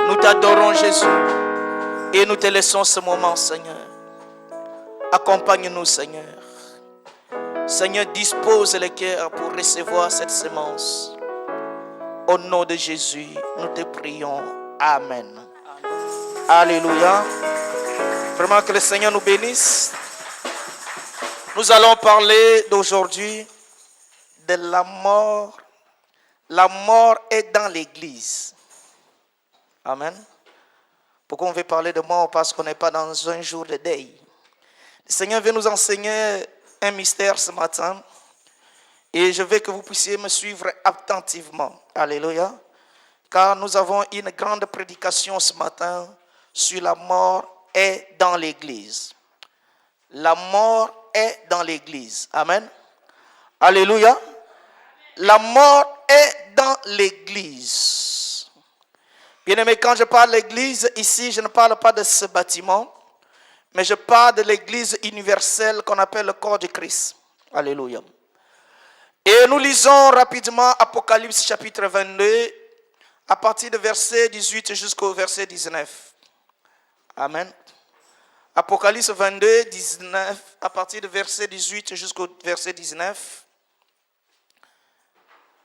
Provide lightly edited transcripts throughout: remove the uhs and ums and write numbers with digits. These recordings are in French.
Nous t'adorons, Jésus, et nous te laissons ce moment, Seigneur. Accompagne-nous, Seigneur. Seigneur, dispose les cœurs pour recevoir cette semence. Au nom de Jésus, nous te prions. Amen. Alléluia. Vraiment que le Seigneur nous bénisse. Nous allons parler d'aujourd'hui de la mort. La mort est dans l'église. Amen. Pourquoi on veut parler de mort? Parce qu'on n'est pas dans un jour de deuil. Le Seigneur veut nous enseigner un mystère ce matin. Et je veux que vous puissiez me suivre attentivement. Alléluia. Car nous avons une grande prédication ce matin sur la mort est dans l'église. La mort est dans l'église. Amen. Alléluia. La mort est dans l'église. Bien-aimé, quand je parle de l'église, ici, je ne parle pas de ce bâtiment, mais je parle de l'église universelle qu'on appelle le corps de Christ. Alléluia. Et nous lisons rapidement Apocalypse chapitre 22, à partir du verset 18 jusqu'au verset 19. Amen. Apocalypse 22, 19, à partir du verset 18 jusqu'au verset 19.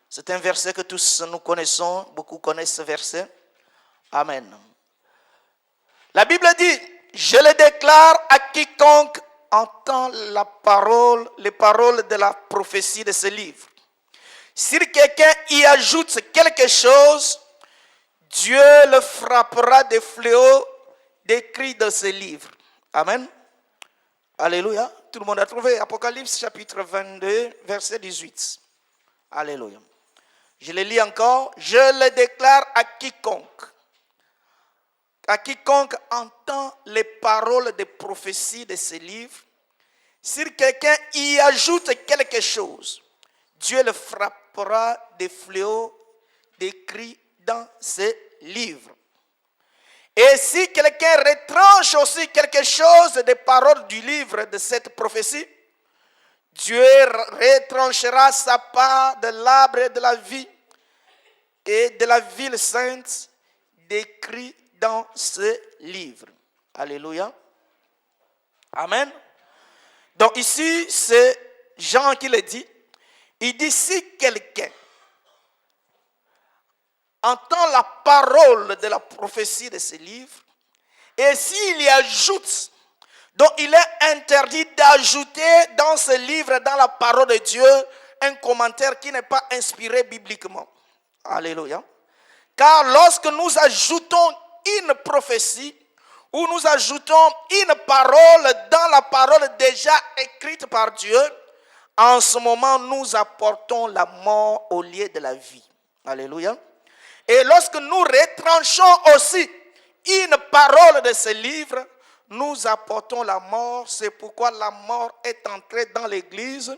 C'est un verset que tous nous connaissons, beaucoup connaissent ce verset. Amen. La Bible dit, je le déclare à quiconque entend les paroles de la prophétie de ce livre. Si quelqu'un y ajoute quelque chose, Dieu le frappera des fléaux décrits dans ce livre. Amen. Alléluia. Tout le monde a trouvé Apocalypse chapitre 22, verset 18. Alléluia. Je le lis encore. Je le déclare à quiconque entend les paroles de prophétie de ce livre. Si quelqu'un y ajoute quelque chose, Dieu le frappera des fléaux décrits dans ce livre. Et si quelqu'un retranche aussi quelque chose des paroles du livre de cette prophétie, Dieu retranchera sa part de l'arbre de la vie et de la ville sainte décrit dans ce livre. Alléluia. Amen. Donc ici, c'est Jean qui le dit. Il dit, si quelqu'un entend la parole de la prophétie de ce livre, et s'il y ajoute, donc il est interdit d'ajouter dans ce livre, dans la parole de Dieu, un commentaire qui n'est pas inspiré bibliquement. Alléluia. Car lorsque nous ajoutons une prophétie, ou nous ajoutons une parole dans la parole déjà écrite par Dieu, en ce moment, nous apportons la mort au lieu de la vie. Alléluia. Et lorsque nous retranchons aussi une parole de ce livre, nous apportons la mort. C'est pourquoi la mort est entrée dans l'église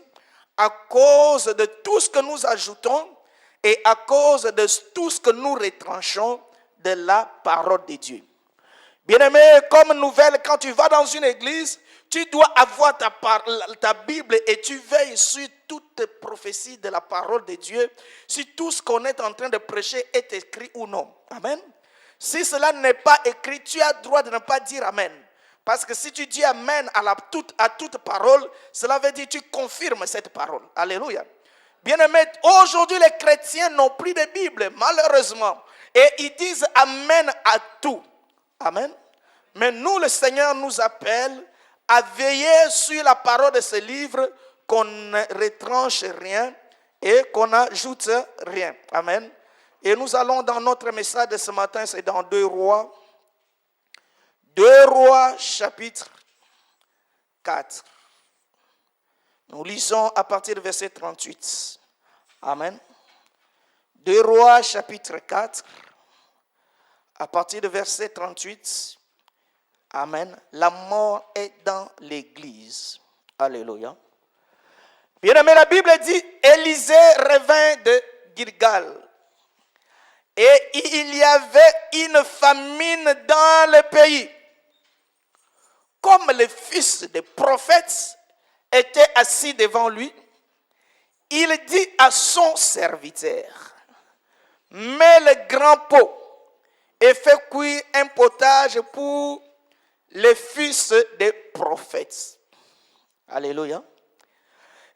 à cause de tout ce que nous ajoutons et à cause de tout ce que nous retranchons de la parole de Dieu. Bien-aimé, comme nouvelle, quand tu vas dans une église, tu dois avoir ta Bible et tu veilles sur toute prophétie de la parole de Dieu, si tout ce qu'on est en train de prêcher est écrit ou non. Amen. Si cela n'est pas écrit, tu as le droit de ne pas dire Amen. Parce que si tu dis Amen à toute parole, cela veut dire que tu confirmes cette parole. Alléluia. Bien-aimé, aujourd'hui les chrétiens n'ont plus de Bible, malheureusement. Et ils disent Amen à tout. Amen. Mais nous, le Seigneur nous appelle à veiller sur la parole de ce livre, qu'on ne retranche rien et qu'on n'ajoute rien. Amen. Et nous allons dans notre message de ce matin, c'est dans 2 Rois. 2 Rois chapitre 4. Nous lisons à partir du verset 38. Amen. 2 Rois chapitre 4. À partir du verset 38. Amen. La mort est dans l'église. Alléluia. Bien-aimé, la Bible dit, Élisée revint de Gilgal. Et il y avait une famine dans le pays. Comme le fils des prophètes était assis devant lui, il dit à son serviteur, mets le grand pot et fait cuire un potage pour les fils des prophètes. Alléluia.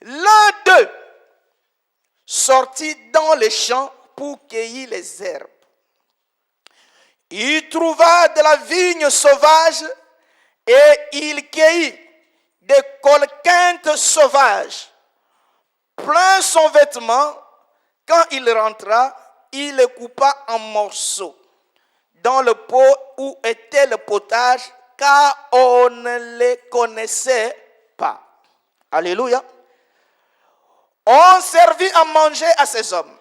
L'un d'eux sortit dans les champs pour cueillir les herbes. Il trouva de la vigne sauvage et il cueillit des colquintes sauvages. Plein son vêtement, quand il rentra, il les coupa en morceaux dans le pot où était le potage, car on ne les connaissait pas. Alléluia. On servit à manger à ces hommes.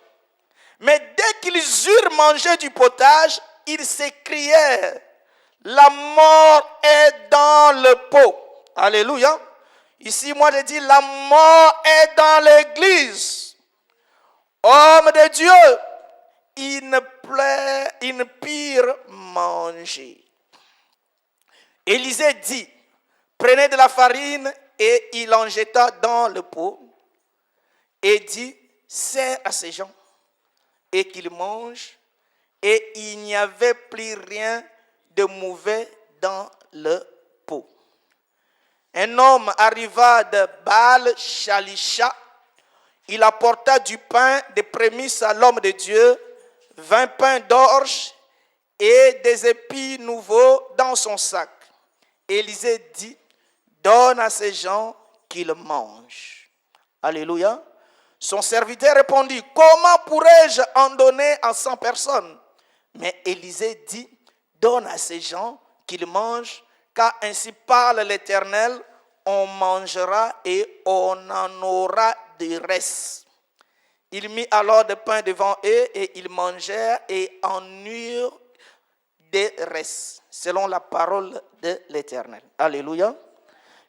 Mais dès qu'ils eurent mangé du potage, ils s'écrièrent, la mort est dans le pot. Alléluia. Ici, moi, je dis, la mort est dans l'église. Homme de Dieu, ils ne purent manger. Élisée dit, prenez de la farine et il en jeta dans le pot et dit, sers à ces gens et qu'ils mangent. Et il n'y avait plus rien de mauvais dans le pot. Un homme arriva de Baal-Shalisha. Il apporta du pain des prémices à l'homme de Dieu, 20 pains d'orge et des épis nouveaux dans son sac. Élisée dit, donne à ces gens qu'ils mangent. Alléluia. Son serviteur répondit, comment pourrais-je en donner à 100 personnes? Mais Élisée dit, donne à ces gens qu'ils mangent, car ainsi parle l'Éternel, on mangera et on en aura du reste. Il mit alors des pains devant eux et ils mangèrent et en eurent des restes, selon la parole de l'Éternel. Alléluia.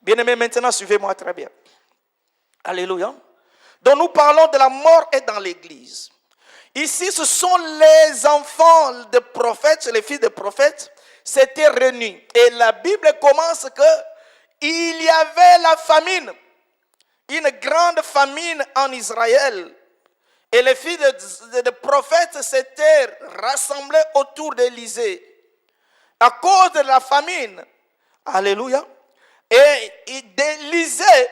Bien-aimés, maintenant suivez-moi très bien. Alléluia. Donc nous parlons de la mort et dans l'église. Ici, ce sont les enfants de prophètes, les fils de prophètes, s'étaient réunis. Et la Bible commence qu'il y avait la famine, une grande famine en Israël. Et les fils de prophètes s'étaient rassemblés autour d'Élisée à cause de la famine. Alléluia. Et Élisée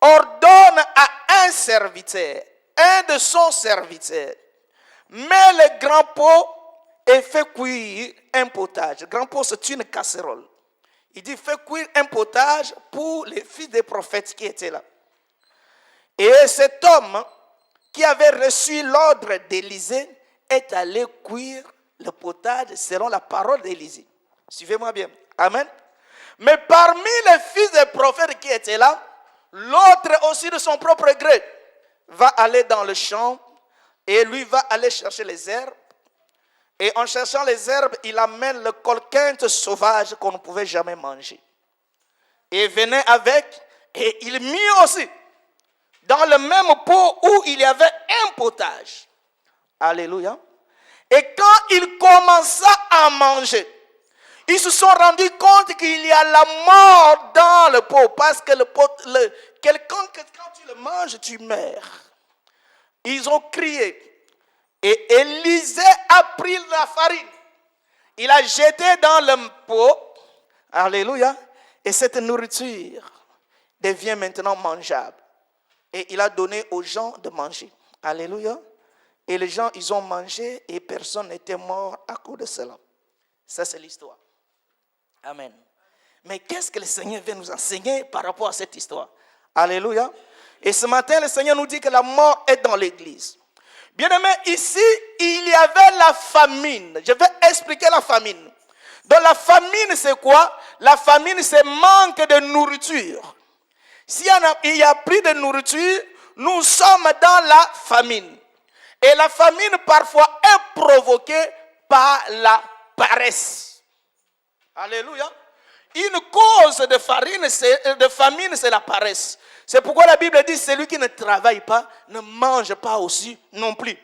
ordonne à un serviteur, un de son serviteur, met le grand pot et fait cuire un potage. Le grand pot, c'est une casserole. Il dit, fait cuire un potage pour les fils des prophètes qui étaient là. Et cet homme qui avait reçu l'ordre d'Élisée est allé cuire le potage selon la parole d'Élisée. Suivez-moi bien. Amen. Mais parmi les fils des prophètes qui étaient là, l'autre aussi de son propre gré va aller dans le champ et lui va aller chercher les herbes. Et en cherchant les herbes, il amène le colquinte sauvage qu'on ne pouvait jamais manger. Et venait avec et il mit aussi dans le même pot où il y avait un potage. Alléluia. Et quand il commença à manger, ils se sont rendus compte qu'il y a la mort dans le pot. Parce que quelqu'un, quand tu le manges, tu meurs. Ils ont crié. Et Élisée a pris la farine. Il a jeté dans le pot. Alléluia. Et cette nourriture devient maintenant mangeable. Et il a donné aux gens de manger. Alléluia. Et les gens, ils ont mangé et personne n'était mort à cause de cela. Ça, c'est l'histoire. Amen. Mais qu'est-ce que le Seigneur veut nous enseigner par rapport à cette histoire? Alléluia. Et ce matin, le Seigneur nous dit que la mort est dans l'église. Bien-aimés, ici, il y avait la famine. Je vais expliquer la famine. Donc la famine, c'est quoi? La famine, c'est manque de nourriture. S'il y a plus de nourriture, nous sommes dans la famine. Et la famine, parfois, est provoquée par la paresse. Alléluia. Une cause de famine, c'est la paresse. C'est pourquoi la Bible dit, celui qui ne travaille pas, ne mange pas aussi non plus.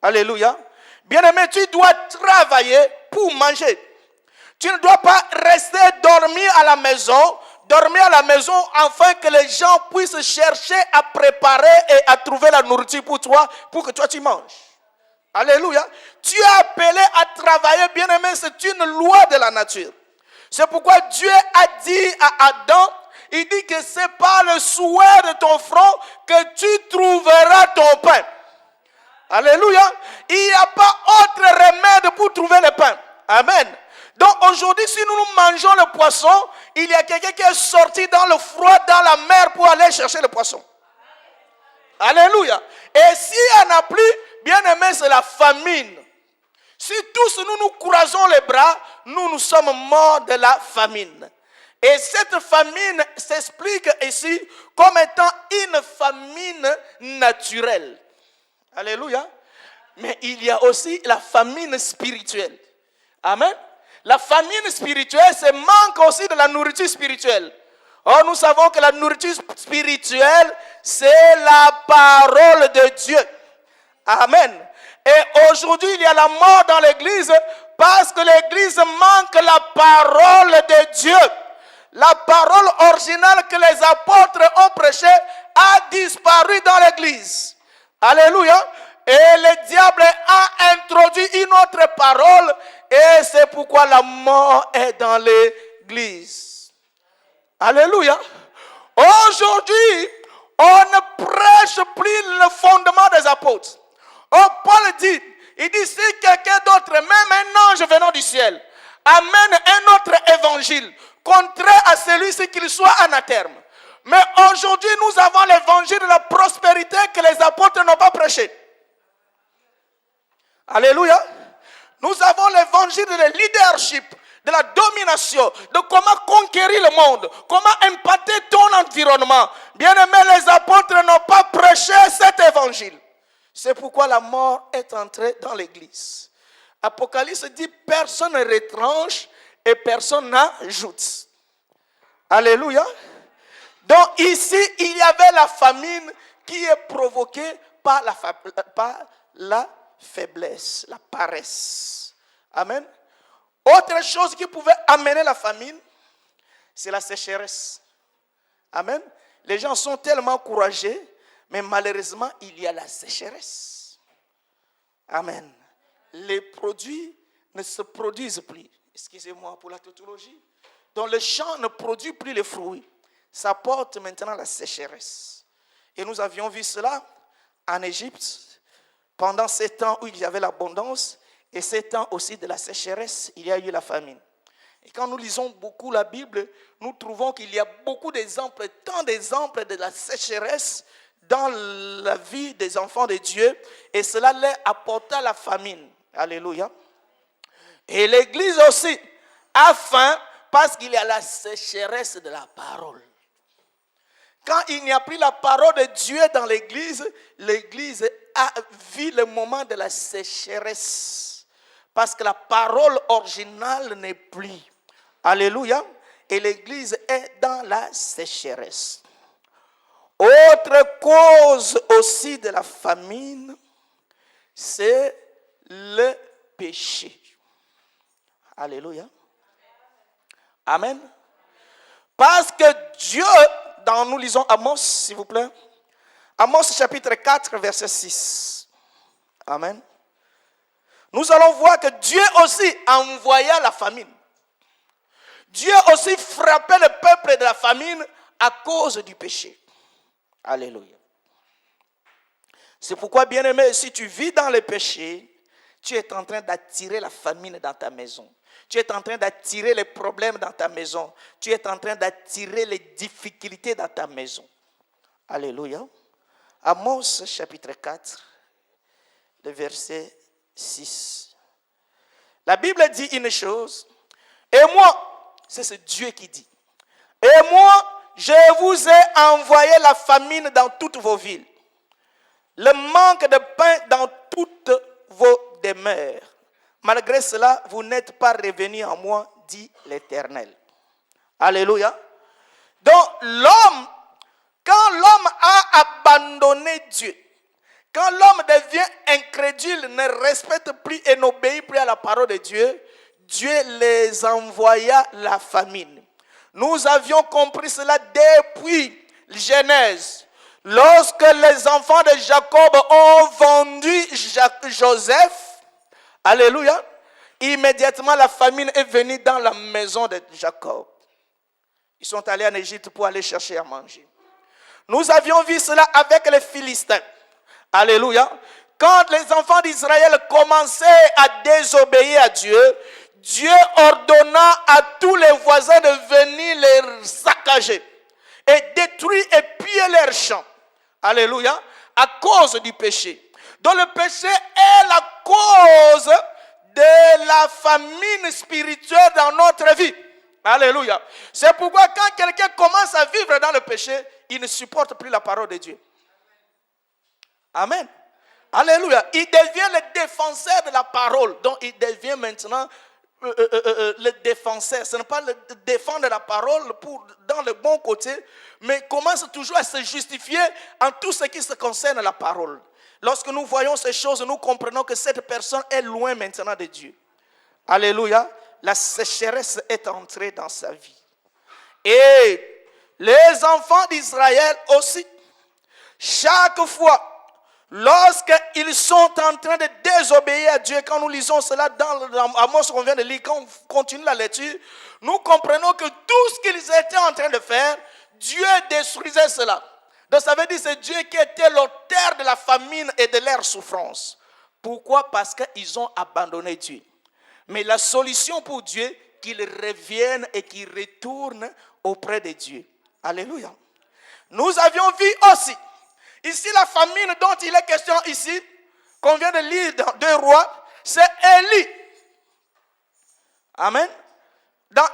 Alléluia. Bien-aimé, tu dois travailler pour manger. Tu ne dois pas rester dormir à la maison afin que les gens puissent chercher à préparer et à trouver la nourriture pour toi, pour que toi tu manges. Alléluia. Tu es appelé à travailler, bien-aimé, c'est une loi de la nature. C'est pourquoi Dieu a dit à Adam, il dit que c'est par le souhait de ton front que tu trouveras ton pain. Alléluia. Il n'y a pas autre remède pour trouver le pain. Amen. Donc aujourd'hui, si nous mangeons le poisson, il y a quelqu'un qui est sorti dans le froid, dans la mer pour aller chercher le poisson. Alléluia. Et s'il n'y en a plus, bien aimé, c'est la famine. Si tous nous croisons les bras, nous sommes morts de la famine. Et cette famine s'explique ici comme étant une famine naturelle. Alléluia. Mais il y a aussi la famine spirituelle. Amen. La famine spirituelle, c'est manque aussi de la nourriture spirituelle. Or, nous savons que la nourriture spirituelle, c'est la parole de Dieu. Amen. Et aujourd'hui, il y a la mort dans l'église parce que l'église manque la parole de Dieu. La parole originale que les apôtres ont prêchée a disparu dans l'église. Alléluia. Et le diable a introduit une autre parole et c'est pourquoi la mort est dans l'église. Alléluia. Aujourd'hui, on ne prêche plus le fondement des apôtres. Oh, Paul dit, il dit si quelqu'un d'autre, même un ange venant du ciel, amène un autre évangile, contraire à celui-ci, qu'il soit anathème. Mais aujourd'hui, nous avons l'évangile de la prospérité que les apôtres n'ont pas prêché. Alléluia. Nous avons l'évangile de leadership, de la domination, de comment conquérir le monde, comment impacter ton environnement. Bien-aimés, les apôtres n'ont pas prêché cet évangile. C'est pourquoi la mort est entrée dans l'église. Apocalypse dit personne ne retranche et personne n'ajoute. Alléluia. Donc ici, il y avait la famine qui est provoquée par la faiblesse, la paresse. Amen. Autre chose qui pouvait amener la famine, c'est la sécheresse. Amen. Les gens sont tellement encouragés, mais malheureusement, il y a la sécheresse. Amen. Les produits ne se produisent plus. Excusez-moi pour la tautologie. Donc le champ ne produit plus les fruits. Ça porte maintenant la sécheresse. Et nous avions vu cela en Égypte. Pendant ces temps où il y avait l'abondance et ces temps aussi de la sécheresse, il y a eu la famine. Et quand nous lisons beaucoup la Bible, nous trouvons qu'il y a beaucoup d'exemples, tant d'exemples de la sécheresse dans la vie des enfants de Dieu. Et cela leur apporta la famine. Alléluia. Et l'Église aussi a faim parce qu'il y a la sécheresse de la parole. Quand il n'y a plus la parole de Dieu dans l'Église, l'Église a vu le moment de la sécheresse. Parce que la parole originale n'est plus. Alléluia. Et l'Église est dans la sécheresse. Autre cause aussi de la famine, c'est le péché. Alléluia. Amen. Parce que Dieu, nous lisons Amos, s'il vous plaît. Amos chapitre 4, verset 6. Amen. Nous allons voir que Dieu aussi envoya la famine. Dieu aussi frappait le peuple de la famine à cause du péché. Alléluia. C'est pourquoi, bien-aimé, si tu vis dans le péché, tu es en train d'attirer la famine dans ta maison. Tu es en train d'attirer les problèmes dans ta maison. Tu es en train d'attirer les difficultés dans ta maison. Alléluia. Amos chapitre 4, le verset 6. La Bible dit une chose. Et moi, c'est Dieu qui dit. Et moi, je vous ai envoyé la famine dans toutes vos villes. Le manque de pain dans toutes vos demeures. Malgré cela, vous n'êtes pas revenus en moi, dit l'Éternel. Alléluia. Donc, quand l'homme a abandonné Dieu, quand l'homme devient incrédule, ne respecte plus et n'obéit plus à la parole de Dieu, Dieu les envoya la famine. Nous avions compris cela depuis Genèse. lorsque les enfants de Jacob ont vendu Joseph, alléluia, immédiatement la famine est venue dans la maison de Jacob. Ils sont allés en Égypte pour aller chercher à manger. Nous avions vu cela avec les Philistins. Alléluia. Quand les enfants d'Israël commençaient à désobéir à Dieu, Dieu ordonna à tous les voisins de venir les saccager et détruire et piller leurs champs. Alléluia. À cause du péché. Donc le péché est la cause de la famine spirituelle dans notre vie. Alléluia. C'est pourquoi quand quelqu'un commence à vivre dans le péché, il ne supporte plus la parole de Dieu. Amen. Alléluia. Il devient le défenseur de la parole. Donc il devient maintenant le défenseur. Ce n'est pas le défendre la parole dans le bon côté, mais commence toujours à se justifier en tout ce qui se concerne la parole. Lorsque nous voyons ces choses, nous comprenons que cette personne est loin maintenant de Dieu. Alléluia. La sécheresse est entrée dans sa vie. Et les enfants d'Israël aussi, chaque fois, lorsqu'ils sont en train de désobéir à Dieu, quand nous lisons cela dans Amos qu'on vient de lire, quand on continue la lecture, nous comprenons que tout ce qu'ils étaient en train de faire, Dieu détruisait cela. Donc ça veut dire que c'est Dieu qui était l'auteur de la famine et de leur souffrance. Pourquoi? Parce qu'ils ont abandonné Dieu. Mais la solution pour Dieu, qu'ils reviennent et qu'ils retournent auprès de Dieu. Alléluia. Nous avions vu aussi, ici la famine dont il est question ici, qu'on vient de lire dans 2 Rois, c'est Élie. Amen. Dans 1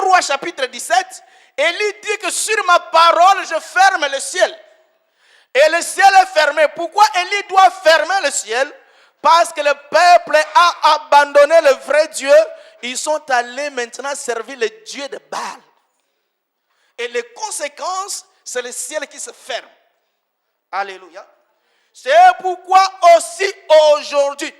Roi chapitre 17, Élie dit que sur ma parole, je ferme le ciel. Et le ciel est fermé. Pourquoi Élie doit fermer le ciel? Parce que le peuple a abandonné le vrai Dieu. Ils sont allés maintenant servir le Dieu de Baal. Et les conséquences, c'est le ciel qui se ferme. Alléluia. C'est pourquoi aussi aujourd'hui,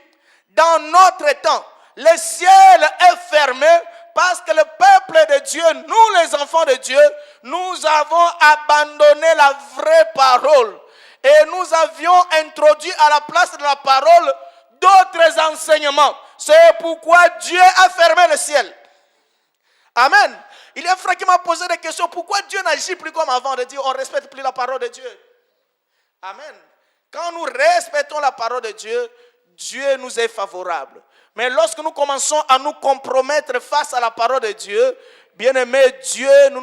dans notre temps, le ciel est fermé parce que le peuple de Dieu, nous les enfants de Dieu, nous avons abandonné la vraie parole. Et nous avions introduit à la place de la parole d'autres enseignements. C'est pourquoi Dieu a fermé le ciel. Amen. Il y a un frère qui m'a posé des questions. Pourquoi Dieu n'agit plus comme avant de dire on ne respecte plus la parole de Dieu? Amen. Quand nous respectons la parole de Dieu, Dieu nous est favorable. Mais lorsque nous commençons à nous compromettre face à la parole de Dieu, bien-aimé, Dieu ne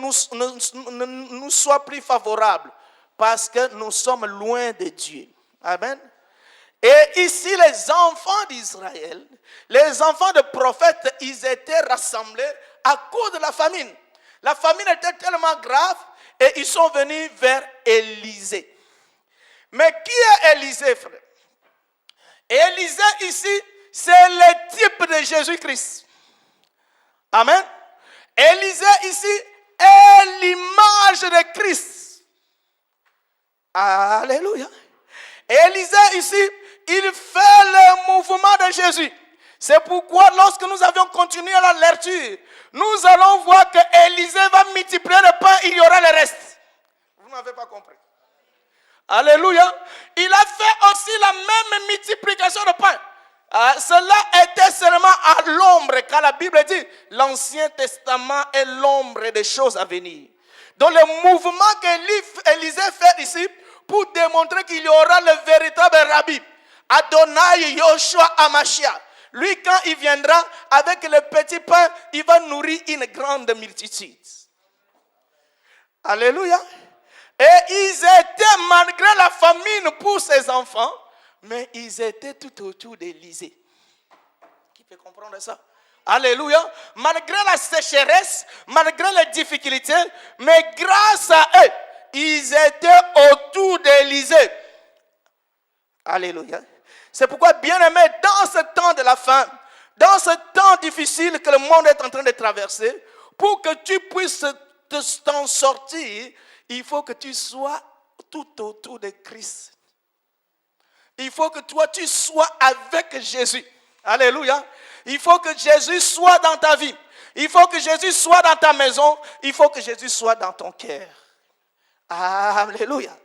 nous soit plus favorable parce que nous sommes loin de Dieu. Amen. Et ici, les enfants d'Israël, les enfants de prophètes, ils étaient rassemblés à cause de la famine. La famine était tellement grave et ils sont venus vers Élisée. Mais qui est Élisée, frère? Élisée ici, c'est le type de Jésus-Christ. Amen. Élisée ici est l'image de Christ. Alléluia. Élisée ici, il fait le mouvement de Jésus. C'est pourquoi lorsque nous avions continué la lecture, nous allons voir que Élisée va multiplier le pain, il y aura le reste. Vous n'avez pas compris. Alléluia. Il a fait aussi la même multiplication de pain. Cela était seulement à l'ombre, car la Bible dit l'Ancien Testament est l'ombre des choses à venir. Donc le mouvement qu'Élisée fait ici, pour démontrer qu'il y aura le véritable rabbi, Adonai Yoshua Hamashiach. Lui, quand il viendra avec le petit pain, il va nourrir une grande multitude. Alléluia. Et ils étaient, malgré la famine pour ses enfants, mais ils étaient tout autour d'Élisée. Qui peut comprendre ça? Alléluia. Malgré la sécheresse, malgré les difficultés, mais grâce à eux, ils étaient autour d'Élisée. Alléluia. C'est pourquoi, bien-aimé, dans ce temps de la faim, dans ce temps difficile que le monde est en train de traverser, pour que tu puisses t'en sortir, il faut que tu sois tout autour de Christ. Il faut que toi, tu sois avec Jésus. Alléluia. Il faut que Jésus soit dans ta vie. Il faut que Jésus soit dans ta maison. Il faut que Jésus soit dans ton cœur. Alléluia.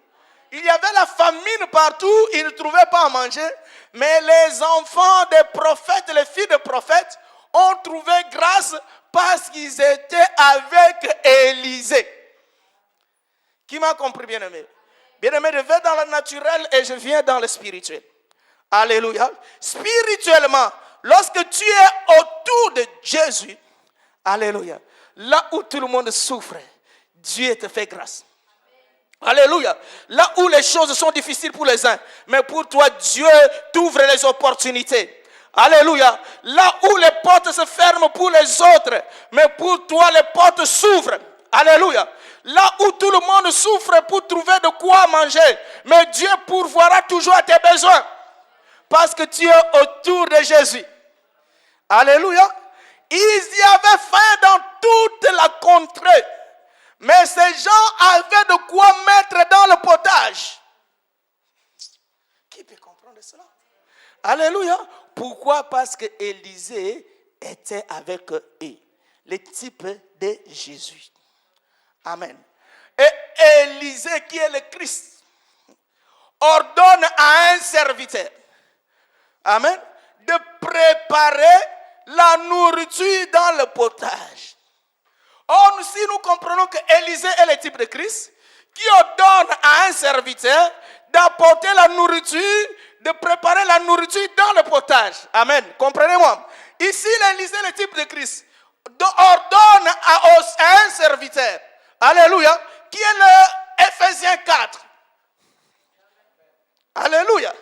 Il y avait la famine partout, ils ne trouvaient pas à manger, mais les enfants des prophètes, les filles des prophètes, ont trouvé grâce parce qu'ils étaient avec Élisée. Qui m'a compris, bien-aimé? Bien-aimé, je vais dans le naturel et je viens dans le spirituel. Alléluia. Spirituellement, lorsque tu es autour de Jésus, alléluia, là où tout le monde souffre, Dieu te fait grâce. Alléluia. Là où les choses sont difficiles pour les uns, mais pour toi, Dieu t'ouvre les opportunités. Alléluia. Là où les portes se ferment pour les autres, mais pour toi, les portes s'ouvrent. Alléluia. Là où tout le monde souffre pour trouver de quoi manger, mais Dieu pourvoira toujours à tes besoins. Parce que tu es autour de Jésus. Alléluia. Il y avait faim dans toute la contrée. Mais ces gens avaient de quoi mettre dans le potage. Qui peut comprendre cela? Alléluia. Pourquoi? Parce que Élisée était avec eux. Le type de Jésus. Amen. Et Élisée, qui est le Christ, ordonne à un serviteur, amen, de préparer la nourriture dans le potage. Or, si nous comprenons que Élisée est le type de Christ, qui ordonne à un serviteur d'apporter la nourriture, de préparer la nourriture dans le potage. Amen. Comprenez-moi. Ici, Élisée est le type de Christ, ordonne à un serviteur, alléluia, qui est le Ephésiens 4. Alléluia.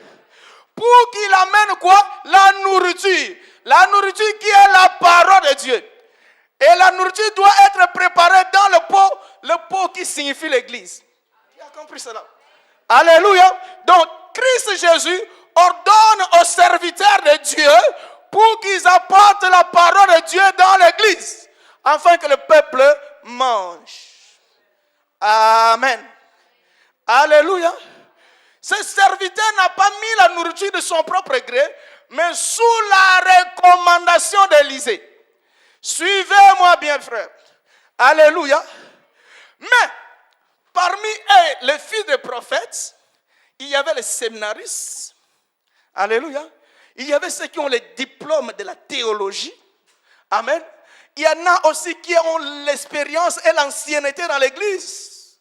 Pour qu'il amène quoi? La nourriture. La nourriture qui est la parole de Dieu. Et la nourriture doit être préparée dans le pot qui signifie l'église. Tu as compris cela? Alléluia. Donc, Christ Jésus ordonne aux serviteurs de Dieu pour qu'ils apportent la parole de Dieu dans l'église, afin que le peuple mange. Amen. Alléluia. Ce serviteur n'a pas mis la nourriture de son propre gré, mais sous la recommandation d'Élisée. Suivez-moi bien, frère. Alléluia. Mais, parmi eux, les fils des prophètes, il y avait les séminaristes. Alléluia. Il y avait ceux qui ont les diplômes de la théologie. Amen. Il y en a aussi qui ont l'expérience et l'ancienneté dans l'église.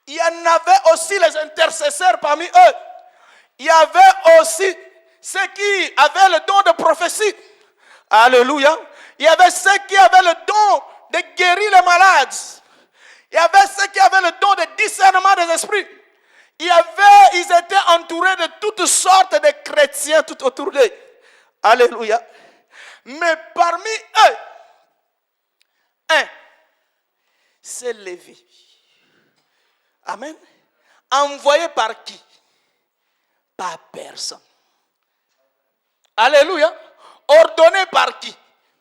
Il y en avait aussi les intercesseurs parmi eux. Il y avait aussi ceux qui avaient le don de prophétie. Alléluia. Il y avait ceux qui avaient le don de guérir les malades. Il y avait ceux qui avaient le don de discernement des esprits. Ils étaient entourés de toutes sortes de chrétiens tout autour d'eux. Alléluia. Mais parmi eux, un s'est levé. Amen. Envoyé par qui? Par personne. Alléluia. Ordonné par qui?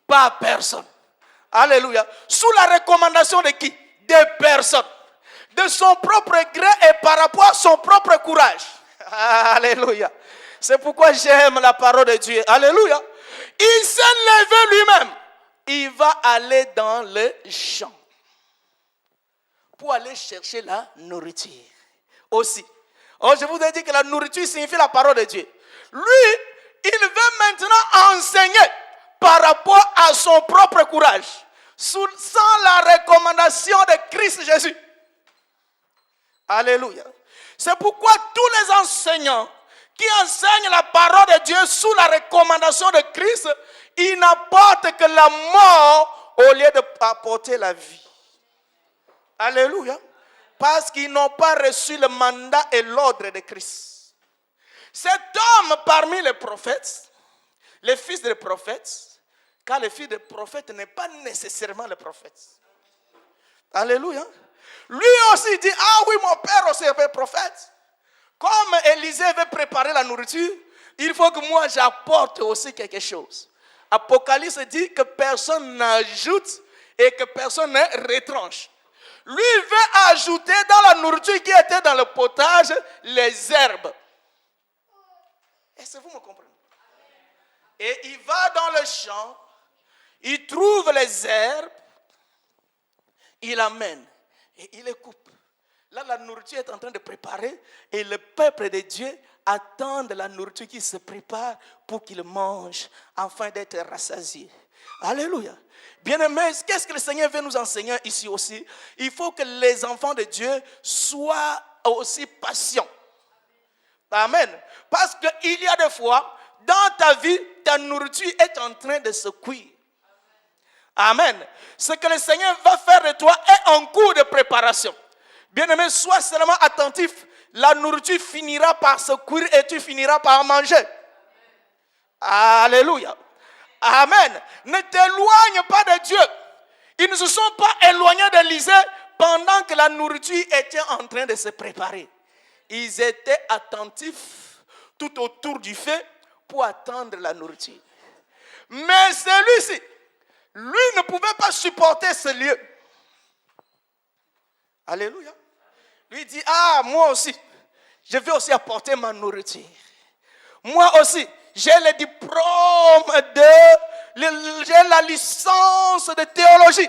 Par personne. Alléluia. Sous la recommandation de qui? De personne. De son propre gré et par rapport à son propre courage. Alléluia. C'est pourquoi j'aime la parole de Dieu. Alléluia. Il s'est levé lui-même. Il va aller dans le champ pour aller chercher la nourriture. Aussi. Oh, je vous ai dit que la nourriture signifie la parole de Dieu. Lui, il veut maintenant enseigner par rapport à son propre courage, sans la recommandation de Christ Jésus. Alléluia. C'est pourquoi tous les enseignants qui enseignent la parole de Dieu sous la recommandation de Christ, ils n'apportent que la mort au lieu d'apporter la vie. Alléluia. Parce qu'ils n'ont pas reçu le mandat et l'ordre de Christ. Cet homme parmi les prophètes, les fils des prophètes, car le fils des prophètes n'est pas nécessairement le prophète. Alléluia. Lui aussi dit, ah oui, mon père aussi était prophète. Comme Élisée veut préparer la nourriture, il faut que moi j'apporte aussi quelque chose. Apocalypse dit que personne n'ajoute et que personne ne retranche. Lui veut ajouter dans la nourriture qui était dans le potage les herbes. Est-ce que vous me comprenez? Et il va dans le champ, il trouve les herbes, il amène et il les coupe. Là, la nourriture est en train de préparer et le peuple de Dieu attend de la nourriture qui se prépare pour qu'il mange afin d'être rassasié. Alléluia. Bien-aimés, qu'est-ce que le Seigneur veut nous enseigner ici aussi? Il faut que les enfants de Dieu soient aussi patients. Amen. Parce qu'il y a des fois, dans ta vie, ta nourriture est en train de se cuire. Amen. Ce que le Seigneur va faire de toi est en cours de préparation. Bien-aimé, sois seulement attentif. La nourriture finira par se cuire et tu finiras par manger. Alléluia. Amen. Ne t'éloigne pas de Dieu. Ils ne se sont pas éloignés d'Élysée pendant que la nourriture était en train de se préparer. Ils étaient attentifs tout autour du feu pour attendre la nourriture. Mais celui-ci, lui ne pouvait pas supporter ce lieu. Alléluia. Lui dit, moi aussi, je vais aussi apporter ma nourriture. Moi aussi, j'ai le diplôme j'ai la licence de théologie.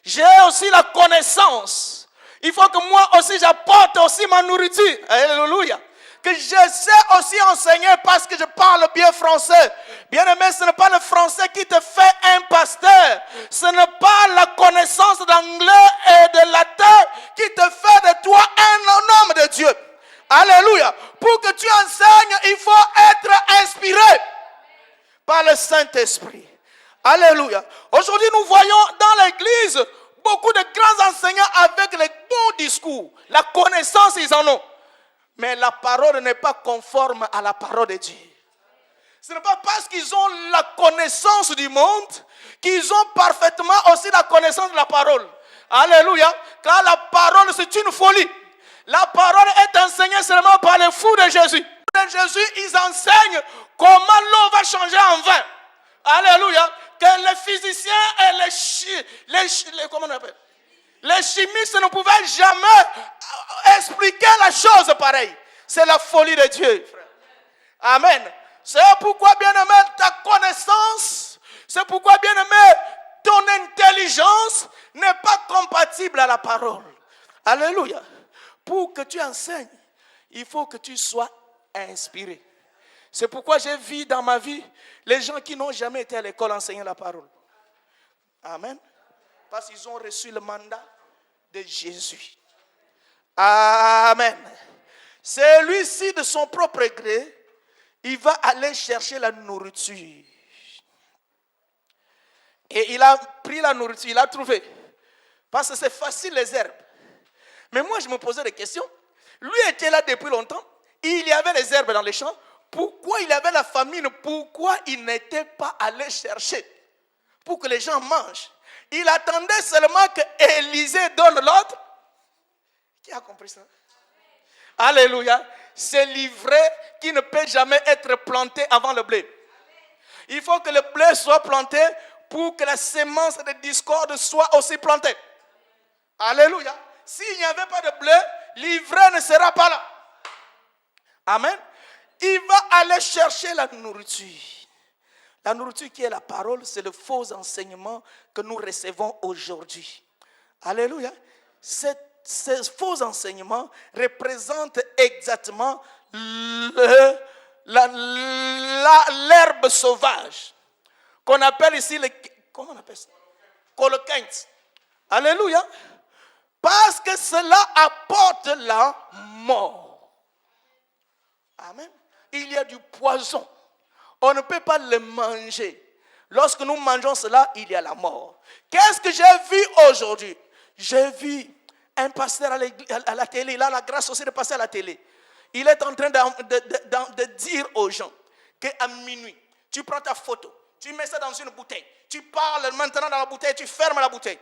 J'ai aussi la connaissance. Il faut que moi aussi j'apporte aussi ma nourriture. Alléluia. Que je sais aussi enseigner parce que je parle bien français. Bien-aimé, ce n'est pas le français qui te fait un pasteur. Ce n'est pas la connaissance d'anglais et de latin qui te fait de toi un homme de Dieu. Alléluia. Pour que tu enseignes, il faut être inspiré par le Saint-Esprit. Alléluia. Aujourd'hui, nous voyons dans l'église beaucoup de grands enseignants avec les bons discours. La connaissance, ils en ont. Mais la parole n'est pas conforme à la parole de Dieu. Ce n'est pas parce qu'ils ont la connaissance du monde qu'ils ont parfaitement aussi la connaissance de la parole. Alléluia. Car la parole, c'est une folie. La parole est enseignée seulement par les fous de Jésus. De Jésus, ils enseignent comment l'eau va changer en vin. Alléluia. Que les physiciens et comment on appelle? Les chimistes ne pouvaient jamais expliquer la chose pareille. C'est la folie de Dieu, frère. Amen. C'est pourquoi, bien-aimé, ta connaissance, c'est pourquoi, bien-aimé, ton intelligence n'est pas compatible à la parole. Alléluia. Pour que tu enseignes, il faut que tu sois inspiré. C'est pourquoi j'ai vu dans ma vie les gens qui n'ont jamais été à l'école enseigner la parole. Amen. Parce qu'ils ont reçu le mandat de Jésus. Amen. Celui-ci, de son propre gré, il va aller chercher la nourriture. Et il a pris la nourriture, il a trouvé. Parce que c'est facile les herbes. Mais moi, je me posais des questions. Lui était là depuis longtemps. Il y avait les herbes dans les champs. Pourquoi il avait la famine? Pourquoi il n'était pas allé chercher pour que les gens mangent? Il attendait seulement que Élisée donne l'ordre. Qui a compris ça? Alléluia. C'est l'ivraie qui ne peut jamais être planté avant le blé. Il faut que le blé soit planté pour que la sémence de discorde soit aussi plantée. Alléluia. S'il n'y avait pas de blé, l'ivraie ne sera pas là. Amen. Il va aller chercher la nourriture. La nourriture qui est la parole, c'est le faux enseignement que nous recevons aujourd'hui. Alléluia. Ces faux enseignements représentent exactement l'herbe sauvage qu'on appelle ici comment on appelle ça? Coloquinte. Alléluia. Parce que cela apporte la mort. Amen. Il y a du poison. On ne peut pas le manger. Lorsque nous mangeons cela, il y a la mort. Qu'est-ce que j'ai vu aujourd'hui? J'ai vu un pasteur à la télé. Il a la grâce aussi de passer à la télé. Il est en train de dire aux gens qu'à minuit, tu prends ta photo, tu mets ça dans une bouteille, tu parles maintenant dans la bouteille, tu fermes la bouteille.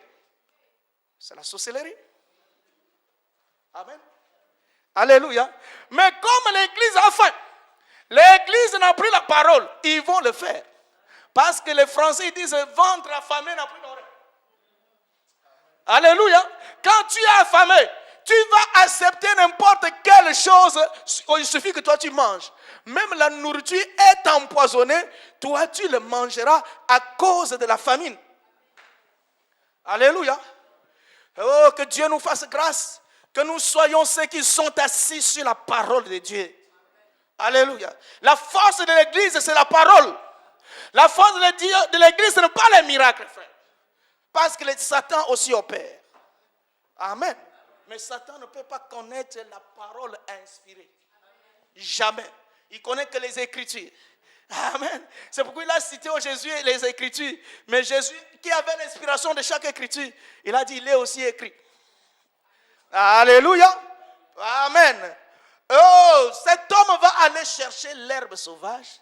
C'est la sorcellerie. Amen. Alléluia. Mais comme l'église a faim, l'église n'a pris la parole, ils vont le faire. Parce que les Français disent ventre affamé n'a plus d'oreille. Alléluia. Quand tu es affamé, tu vas accepter n'importe quelle chose. Il suffit que toi tu manges. Même la nourriture est empoisonnée, toi tu le mangeras à cause de la famine. Alléluia. Oh, que Dieu nous fasse grâce. Que nous soyons ceux qui sont assis sur la parole de Dieu. Alléluia. La force de l'église, c'est la parole. La force de l'église, ce n'est pas les miracles, frère. Parce que Satan aussi opère. Amen. Mais Satan ne peut pas connaître la parole inspirée. Jamais. Il connaît que les Écritures. Amen. C'est pourquoi il a cité au Jésus les Écritures. Mais Jésus, qui avait l'inspiration de chaque Écriture, il a dit, il est aussi écrit. Alléluia. Amen. Oh, cet homme va aller chercher l'herbe sauvage.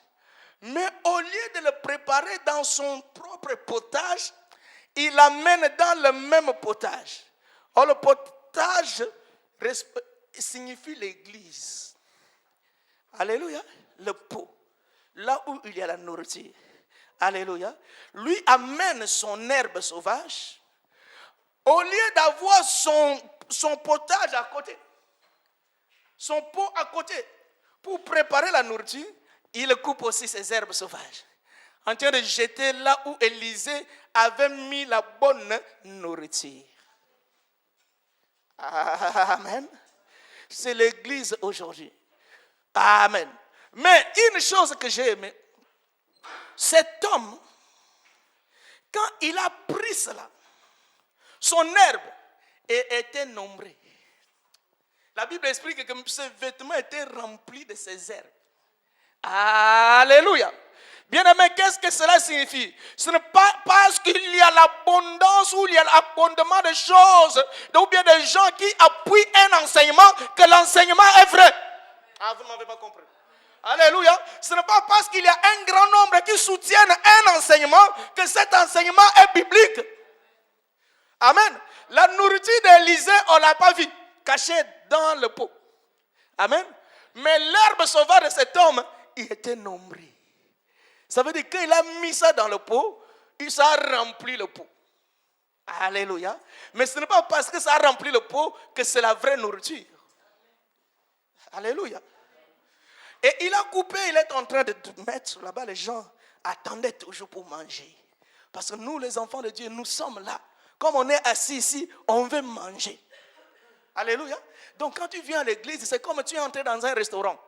Mais au lieu de le préparer dans son propre potage, il l'amène dans le même potage. Or, le potage signifie l'église. Alléluia. Le pot. Là où il y a la nourriture. Alléluia. Lui amène son herbe sauvage. Au lieu d'avoir son potage à côté, son pot à côté, pour préparer la nourriture, il coupe aussi ses herbes sauvages. En train de jeter là où Élisée avait mis la bonne nourriture. Amen. C'est l'église aujourd'hui. Amen. Mais une chose que j'ai aimée, cet homme, quand il a pris cela, son herbe était nombrée. La Bible explique que ses vêtements étaient remplis de ses herbes. Alléluia. Bien-aimé, qu'est-ce que cela signifie? Ce n'est pas parce qu'il y a l'abondance ou il y a l'abondement de choses, ou bien des gens qui appuient un enseignement, que l'enseignement est vrai. Ah, vous ne m'avez pas compris. Alléluia. Ce n'est pas parce qu'il y a un grand nombre qui soutiennent un enseignement que cet enseignement est biblique. Amen. La nourriture d'Élisée, on ne l'a pas vue, cachée dans le pot. Amen. Mais l'herbe sauvage de cet homme, il était nombré. Ça veut dire qu'il a mis ça dans le pot, ça a rempli le pot. Alléluia. Mais ce n'est pas parce que ça a rempli le pot que c'est la vraie nourriture. Alléluia. Et il a coupé, il est en train de mettre là-bas, les gens attendaient toujours pour manger. Parce que nous, les enfants de Dieu, nous sommes là. Comme on est assis ici, on veut manger. Alléluia. Donc quand tu viens à l'église, c'est comme tu es entré dans un restaurant.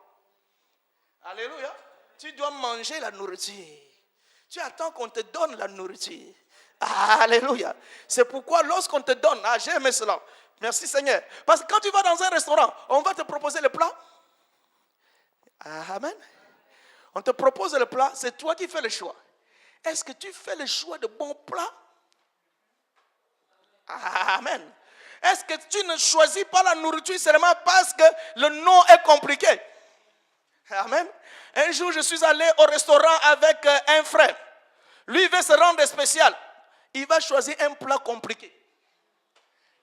Alléluia. Tu dois manger la nourriture. Tu attends qu'on te donne la nourriture. Alléluia. C'est pourquoi lorsqu'on te donne, j'ai aimé cela. Merci Seigneur. Parce que quand tu vas dans un restaurant, on va te proposer le plat. Amen. On te propose le plat, c'est toi qui fais le choix. Est-ce que tu fais le choix de bons plats? Amen. Est-ce que tu ne choisis pas la nourriture seulement parce que le nom est compliqué? Amen. Un jour, je suis allé au restaurant avec un frère. Lui, il veut se rendre spécial. Il va choisir un plat compliqué.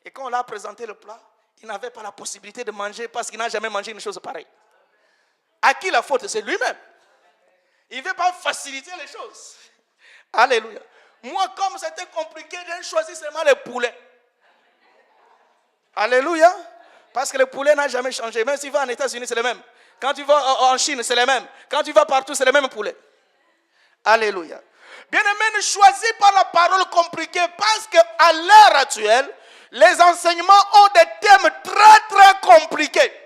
Et quand on l'a présenté le plat, il n'avait pas la possibilité de manger parce qu'il n'a jamais mangé une chose pareille. À qui la faute? C'est lui-même. Il ne veut pas faciliter les choses. Alléluia. Moi, comme c'était compliqué, j'ai choisi seulement le poulet. Alléluia. Parce que le poulet n'a jamais changé. Même s'il va en États-Unis, c'est le même. Quand tu vas en Chine, c'est le même. Quand tu vas partout, c'est le même poulet. Alléluia. Bien-aimé, ne choisis pas la parole compliquée parce qu'à l'heure actuelle, les enseignements ont des thèmes très, très compliqués.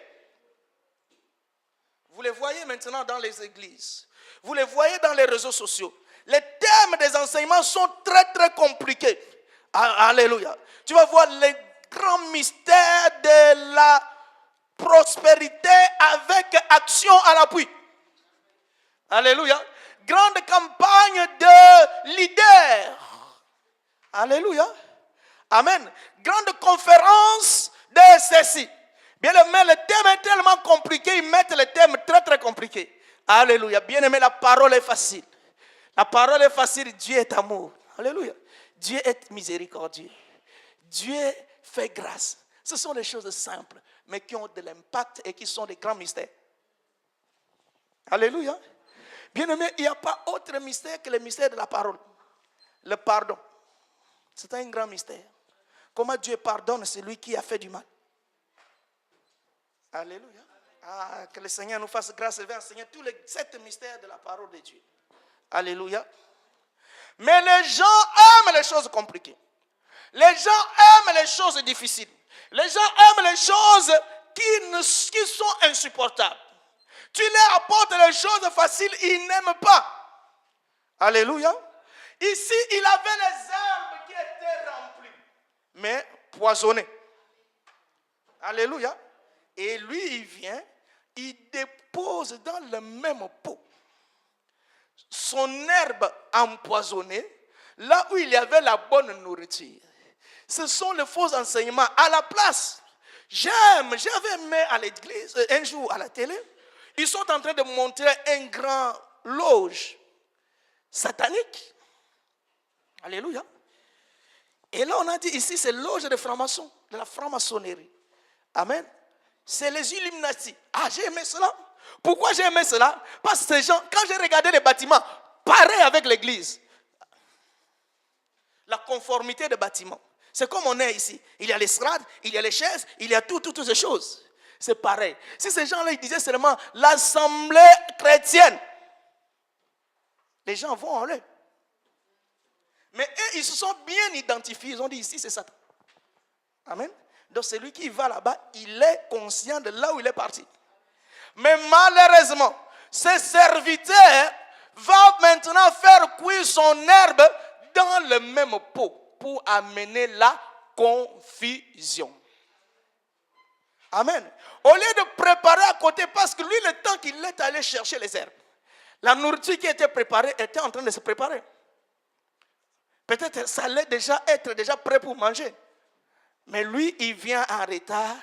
Vous les voyez maintenant dans les églises. Vous les voyez dans les réseaux sociaux. Les thèmes des enseignements sont très, très compliqués. Alléluia. Tu vas voir les grands mystères de la prospérité avec action à l'appui. Alléluia. Grande campagne de leaders. Alléluia. Amen. Grande conférence de ceci. Bien aimé, le thème est tellement compliqué, ils mettent le thème très très compliqué. Alléluia. Bien aimé, la parole est facile. La parole est facile, Dieu est amour. Alléluia. Dieu est miséricordieux. Dieu fait grâce. Ce sont des choses simples, mais qui ont de l'impact et qui sont des grands mystères. Alléluia. Bien aimé, il n'y a pas autre mystère que le mystère de la parole. Le pardon. C'est un grand mystère. Comment Dieu pardonne celui qui a fait du mal. Alléluia. Que le Seigneur nous fasse grâce et va enseigner tous les 7 mystères de la parole de Dieu. Alléluia. Mais les gens aiment les choses compliquées. Les gens aiment les choses difficiles. Les gens aiment les choses qui sont insupportables. Tu leur apportes les choses faciles, ils n'aiment pas. Alléluia. Ici, il avait les herbes qui étaient remplies, mais poisonnées. Alléluia. Et lui, il vient, il dépose dans le même pot son herbe empoisonnée, là où il y avait la bonne nourriture. Ce sont les faux enseignements. À la place, j'avais aimé à l'église, un jour à la télé, ils sont en train de montrer un grand loge satanique. Alléluia. Et là, on a dit ici, c'est loge de franc-maçon, de la franc-maçonnerie. Amen. C'est les Illuminati. Ah, j'ai aimé cela. Pourquoi j'ai aimé cela? Parce que ces gens, quand j'ai regardé les bâtiments, pareil avec l'église. La conformité des bâtiments. C'est comme on est ici. Il y a l'estrade, il y a les chaises, il y a toutes ces choses. C'est pareil. Si ces gens-là, ils disaient seulement l'assemblée chrétienne, les gens vont en l'air. Mais eux, ils se sont bien identifiés. Ils ont dit ici, c'est Satan. Amen. Donc celui qui va là-bas, il est conscient de là où il est parti. Mais malheureusement, ce serviteur va maintenant faire cuire son herbe dans le même pot pour amener la confusion. Amen. Au lieu de préparer à côté, parce que lui, le temps qu'il est allé chercher les herbes, la nourriture qui était préparée était en train de se préparer. Peut-être ça allait déjà être prêt pour manger. Mais lui, il vient en retard.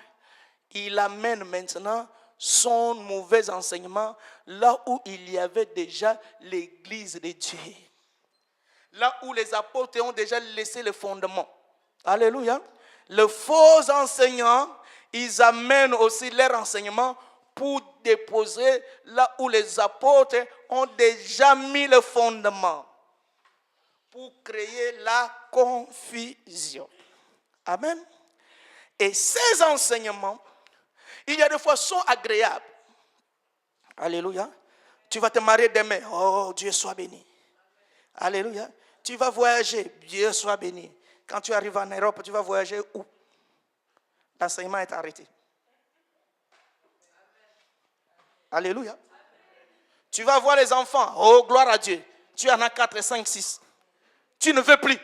Il amène maintenant son mauvais enseignement là où il y avait déjà l'église de Dieu. Là où les apôtres ont déjà laissé le fondement. Alléluia. Les faux enseignants, ils amènent aussi leur enseignement pour déposer là où les apôtres ont déjà mis le fondement. Pour créer la confusion. Amen. Et ces enseignements, il y a des fois, sont agréables. Alléluia. Tu vas te marier demain. Oh, Dieu soit béni. Alléluia. Tu vas voyager. Dieu soit béni. Quand tu arrives en Europe, tu vas voyager où? L'enseignement est arrêté. Alléluia. Tu vas voir les enfants. Oh, gloire à Dieu. Tu en as 4, 5, 6. Tu ne veux plus.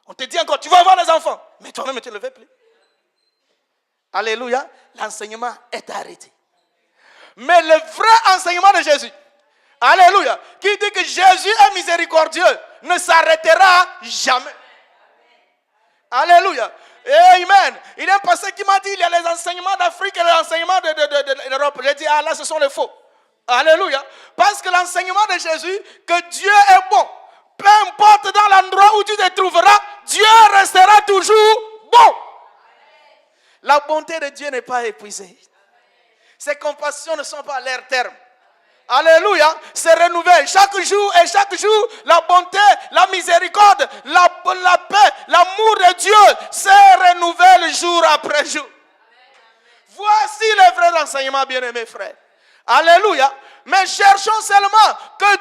On te dit encore, tu vas voir les enfants. Mais toi-même, tu ne veux plus. Alléluia. L'enseignement est arrêté. Mais le vrai enseignement de Jésus, alléluia, qui dit que Jésus est miséricordieux, ne s'arrêtera jamais. Alléluia. Amen. Il y a un pasteur qui m'a dit, il y a les enseignements d'Afrique et les enseignements de l'Europe. J'ai dit, ah là, ce sont les faux. Alléluia. Parce que l'enseignement de Jésus, que Dieu est bon. Peu importe dans l'endroit où tu te trouveras, Dieu restera toujours bon. La bonté de Dieu n'est pas épuisée. Ses compassions ne sont pas à leur terme. Alléluia, c'est renouvelé chaque jour et chaque jour. La bonté, la miséricorde, la paix, l'amour de Dieu se renouvelle jour après jour. Voici les vrais enseignements, bien-aimés frères. Alléluia. Mais cherchons seulement que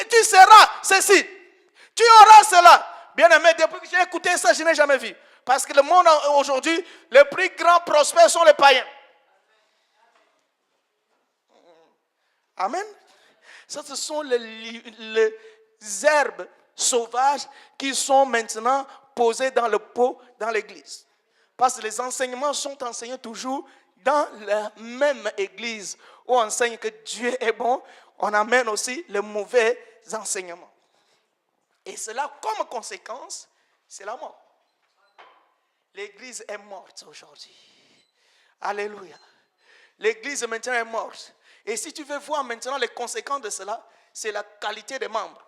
tu seras ceci. Tu auras cela. Bien-aimé, depuis que j'ai écouté ça, je n'ai jamais vu. Parce que le monde aujourd'hui, les plus grands prospères sont les païens. Amen. Ça, ce sont les herbes sauvages qui sont maintenant posées dans le pot dans l'église. Parce que les enseignements sont enseignés toujours dans la même église où on enseigne que Dieu est bon. On amène aussi les mauvais enseignements. Et cela, comme conséquence, c'est la mort. L'église est morte aujourd'hui. Alléluia. L'église maintenant est morte. Et si tu veux voir maintenant les conséquences de cela, c'est la qualité des membres.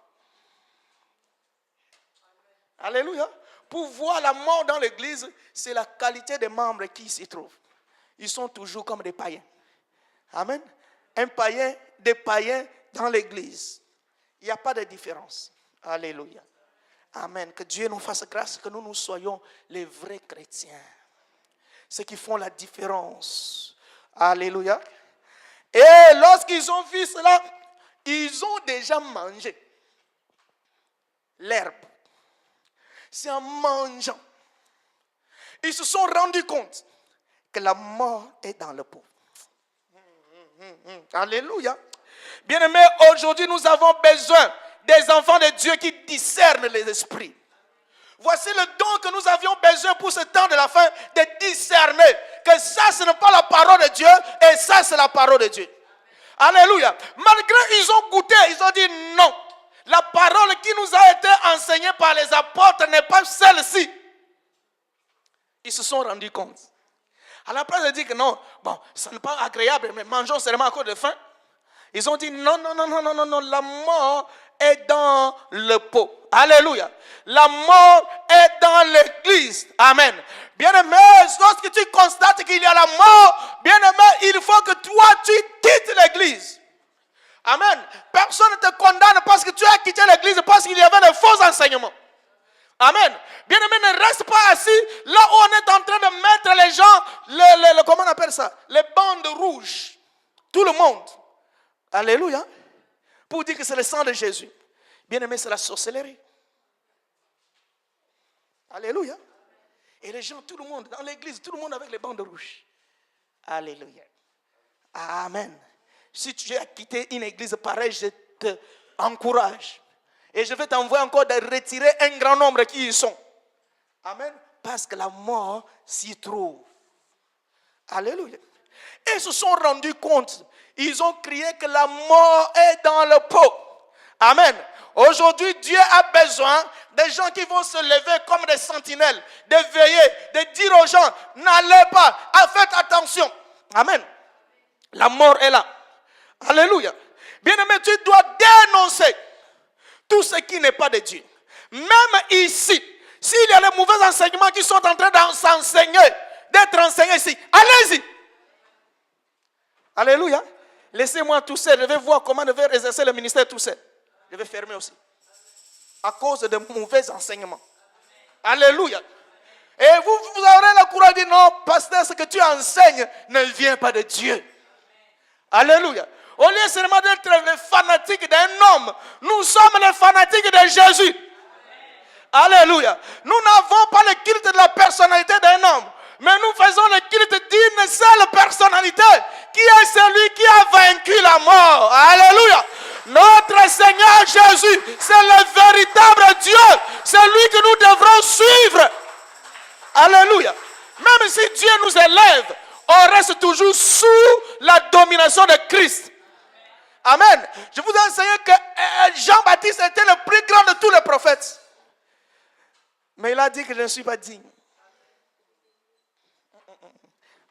Alléluia. Pour voir la mort dans l'église, c'est la qualité des membres qui s'y trouvent. Ils sont toujours comme des païens. Amen. Un païen, des païens dans l'église. Il n'y a pas de différence. Alléluia. Amen. Que Dieu nous fasse grâce, que nous soyons les vrais chrétiens. Ceux qui font la différence. Alléluia. Et lorsqu'ils ont vu cela, ils ont déjà mangé l'herbe. C'est en mangeant. Ils se sont rendus compte que la mort est dans le pot. Alléluia. Bien-aimés, aujourd'hui nous avons besoin des enfants de Dieu qui discernent les esprits. Voici le don que nous avions besoin pour ce temps de la fin, de discerner que ça ce n'est pas la parole de Dieu et ça c'est la parole de Dieu. Alléluia. Malgré ils ont goûté, ils ont dit non. La parole qui nous a été enseignée par les apôtres n'est pas celle-ci. Ils se sont rendus compte. À la place de dire que non, bon, ce n'est pas agréable, mais mangeons seulement à cause de faim. Ils ont dit non, la mort est dans le pot. Alléluia. La mort est dans l'église. Amen. Bien-aimé, lorsque tu constates qu'il y a la mort, bien-aimé, il faut que toi, tu quittes l'église. Amen. Personne ne te condamne parce que tu as quitté l'église parce qu'il y avait de faux enseignements. Amen. Bien-aimé, ne reste pas assis là où on est en train de mettre les gens, comment on appelle ça? Les bandes rouges. Tout le monde. Alléluia. Pour dire que c'est le sang de Jésus. Bien-aimé, c'est la sorcellerie. Alléluia. Et les gens, tout le monde, dans l'église, tout le monde avec les bandes rouges. Alléluia. Amen. Si tu as quitté une église pareille, je te encourage. Et je vais t'envoyer encore de retirer un grand nombre qui y sont. Amen. Parce que la mort s'y trouve. Alléluia. Et ils se sont rendus compte. Ils ont crié que la mort est dans le pot. Amen. Aujourd'hui, Dieu a besoin des gens qui vont se lever comme des sentinelles, de veiller, de dire aux gens, n'allez pas, faites attention. Amen. La mort est là. Alléluia. Bien-aimé, tu dois dénoncer tout ce qui n'est pas de Dieu. Même ici, s'il y a les mauvais enseignements qui sont en train d'être enseignés ici, allez-y. Alléluia. Laissez-moi tout seul. Je vais voir comment je vais exercer le ministère tout seul. Je vais fermer aussi. À cause de mauvais enseignements. Alléluia. Et vous aurez le courage de dire non, pasteur, ce que tu enseignes ne vient pas de Dieu. Alléluia. Au lieu seulement d'être les fanatiques d'un homme, nous sommes les fanatiques de Jésus. Alléluia. Nous n'avons pas le culte de la personnalité d'un homme, mais nous faisons le culte d'une seule personnalité, qui est celui qui a vaincu la mort. Alléluia. Notre Seigneur Jésus, c'est le véritable Dieu. C'est lui que nous devrons suivre. Alléluia. Même si Dieu nous élève, on reste toujours sous la domination de Christ. Amen. Je vous ai enseigné que Jean-Baptiste était le plus grand de tous les prophètes. Mais il a dit que je ne suis pas digne.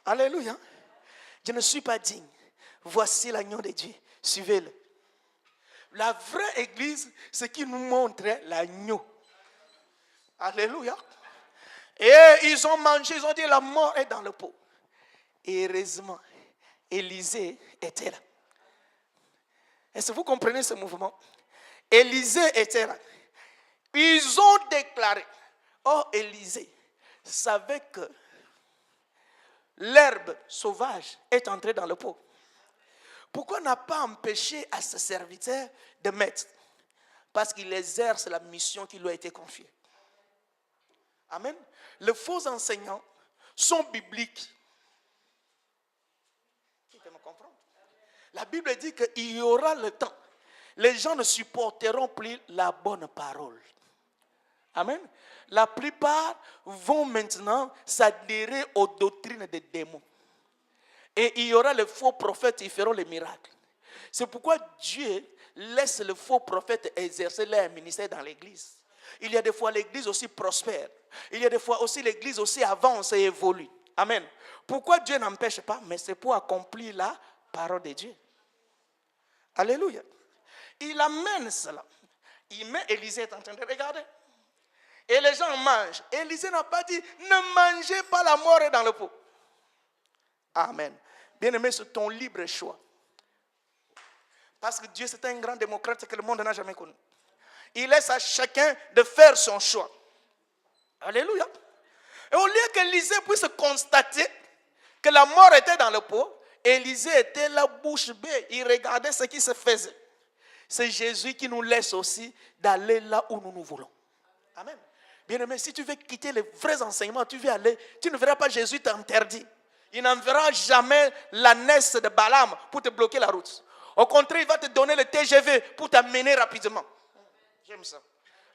Alléluia. Je ne suis pas digne. Voici l'agneau de Dieu. Suivez-le. La vraie église, c'est qui nous montre l'agneau. Alléluia. Et ils ont mangé, ils ont dit la mort est dans le pot. Et heureusement, Élisée était là. Est-ce que vous comprenez ce mouvement? Élisée était là. Ils ont déclaré, oh Élisée savait que l'herbe sauvage est entrée dans le pot. Pourquoi n'a pas empêché à ce serviteur de mettre? Parce qu'il exerce la mission qui lui a été confiée. Amen. Les faux enseignants sont bibliques. Tu peux me comprendre? La Bible dit qu'il y aura le temps. Les gens ne supporteront plus la bonne parole. Amen. La plupart vont maintenant s'adhérer aux doctrines des démons. Et il y aura les faux prophètes qui feront les miracles. C'est pourquoi Dieu laisse les faux prophètes exercer leur ministère dans l'église. Il y a des fois l'église aussi prospère. Il y a des fois aussi l'église aussi avance et évolue. Amen. Pourquoi Dieu n'empêche pas? Mais c'est pour accomplir la parole de Dieu. Alléluia. Il amène cela. Il met Élisée est en train de regarder. Et les gens mangent. Élisée n'a pas dit, ne mangez pas, la mort est dans le pot. Amen. Bien-aimé, c'est ton libre choix. Parce que Dieu, c'est un grand démocrate que le monde n'a jamais connu. Il laisse à chacun de faire son choix. Alléluia. Et au lieu qu'Élisée puisse constater que la mort était dans le pot, Élisée était la bouche bée. Il regardait ce qui se faisait. C'est Jésus qui nous laisse aussi d'aller là où nous voulons. Amen. Bien-aimé, si tu veux quitter les vrais enseignements, tu veux aller, tu ne verras pas Jésus t'interdire. Il n'enverra jamais l'ânesse de Balaam pour te bloquer la route. Au contraire, il va te donner le TGV pour t'amener rapidement. J'aime ça.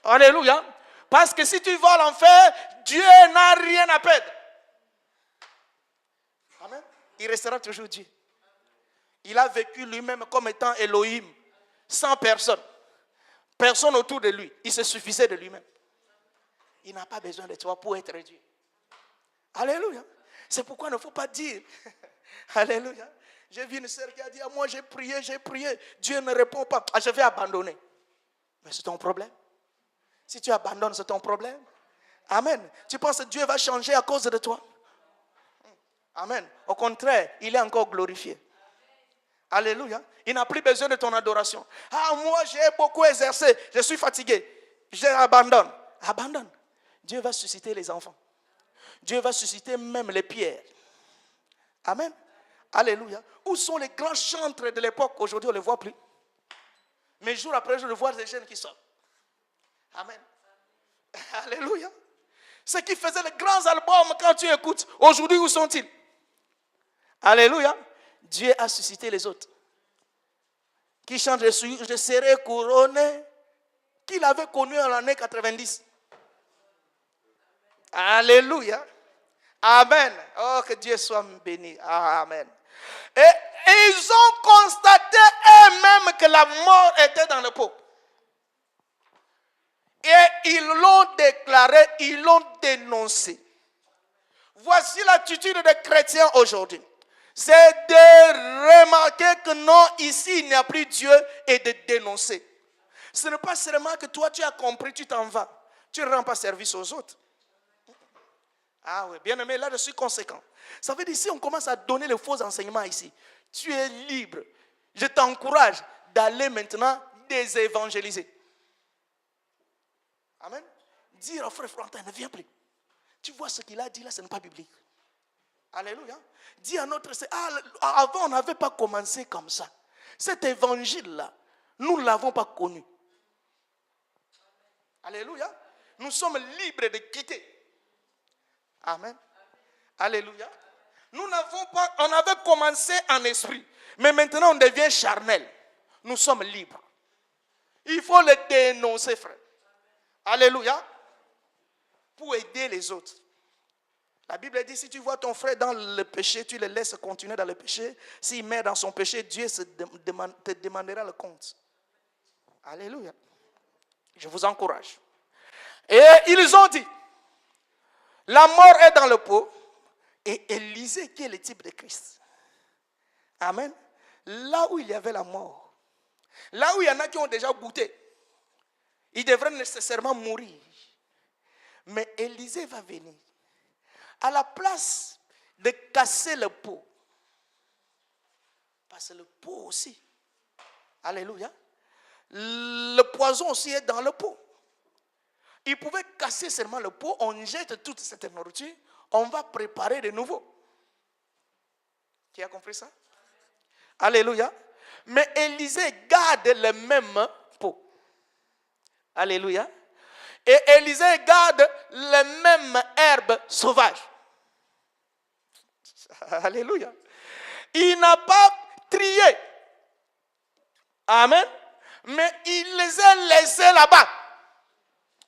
Alléluia. Parce que si tu vas à l'enfer, Dieu n'a rien à perdre. Amen. Il restera toujours Dieu. Il a vécu lui-même comme étant Elohim, sans personne. Personne autour de lui. Il se suffisait de lui-même. Il n'a pas besoin de toi pour être Dieu. Alléluia. C'est pourquoi il ne faut pas dire. Alléluia. J'ai vu une sœur qui a dit, moi j'ai prié. Dieu ne répond pas. Je vais abandonner. Mais c'est ton problème. Si tu abandonnes, c'est ton problème. Amen. Tu penses que Dieu va changer à cause de toi? Amen. Au contraire, il est encore glorifié. Alléluia. Il n'a plus besoin de ton adoration. Moi j'ai beaucoup exercé. Je suis fatigué. J'abandonne. Abandonne. Dieu va susciter les enfants. Dieu va susciter même les pierres. Amen. Alléluia. Où sont les grands chantres de l'époque? Aujourd'hui, on ne les voit plus. Mais jour après jour, je vois des jeunes qui sortent. Amen. Alléluia. Ceux qui faisaient les grands albums, quand tu écoutes, aujourd'hui, où sont-ils? Alléluia. Dieu a suscité les autres. Qui chantent, je serai couronné. Qui l'avait connu en l'année 90. Alléluia. Amen. Oh, que Dieu soit béni. Amen. Et ils ont constaté eux-mêmes que la mort était dans le pot. Et ils l'ont déclaré, ils l'ont dénoncé. Voici l'attitude des chrétiens aujourd'hui. C'est de remarquer que non, ici il n'y a plus Dieu et de dénoncer. Ce n'est pas seulement que toi tu as compris, tu t'en vas. Tu ne rends pas service aux autres. Ah oui, bien aimé, là je suis conséquent. Ça veut dire si on commence à donner les faux enseignements ici, tu es libre. Je t'encourage d'aller maintenant désévangéliser. Amen. Dire au frère Frantin, ne viens plus. Tu vois ce qu'il a dit là, ce n'est pas biblique. Alléluia. Dis à notre Seigneur, avant on n'avait pas commencé comme ça. Cet évangile-là, nous ne l'avons pas connu. Alléluia. Nous sommes libres de quitter. Amen. Alléluia. Nous n'avons pas, on avait commencé en esprit, mais maintenant on devient charnel. Nous sommes libres. Il faut le dénoncer, frère. Alléluia. Pour aider les autres. La Bible dit, si tu vois ton frère dans le péché, tu le laisses continuer dans le péché. S'il meurt dans son péché, Dieu te demandera le compte. Alléluia. Je vous encourage. Et ils ont dit, la mort est dans le pot. Et Élisée, qui est le type de Christ. Amen. Là où il y avait la mort, là où il y en a qui ont déjà goûté, ils devraient nécessairement mourir. Mais Élisée va venir. À la place de casser le pot, parce que le pot aussi, alléluia, le poison aussi est dans le pot. Il pouvait casser seulement le pot, on jette toute cette nourriture, on va préparer de nouveau. Qui a compris ça? Alléluia. Mais Élisée garde le même pot. Alléluia. Et Élisée garde les mêmes herbes sauvages. Alléluia. Il n'a pas trié. Amen. Mais il les a laissés là-bas.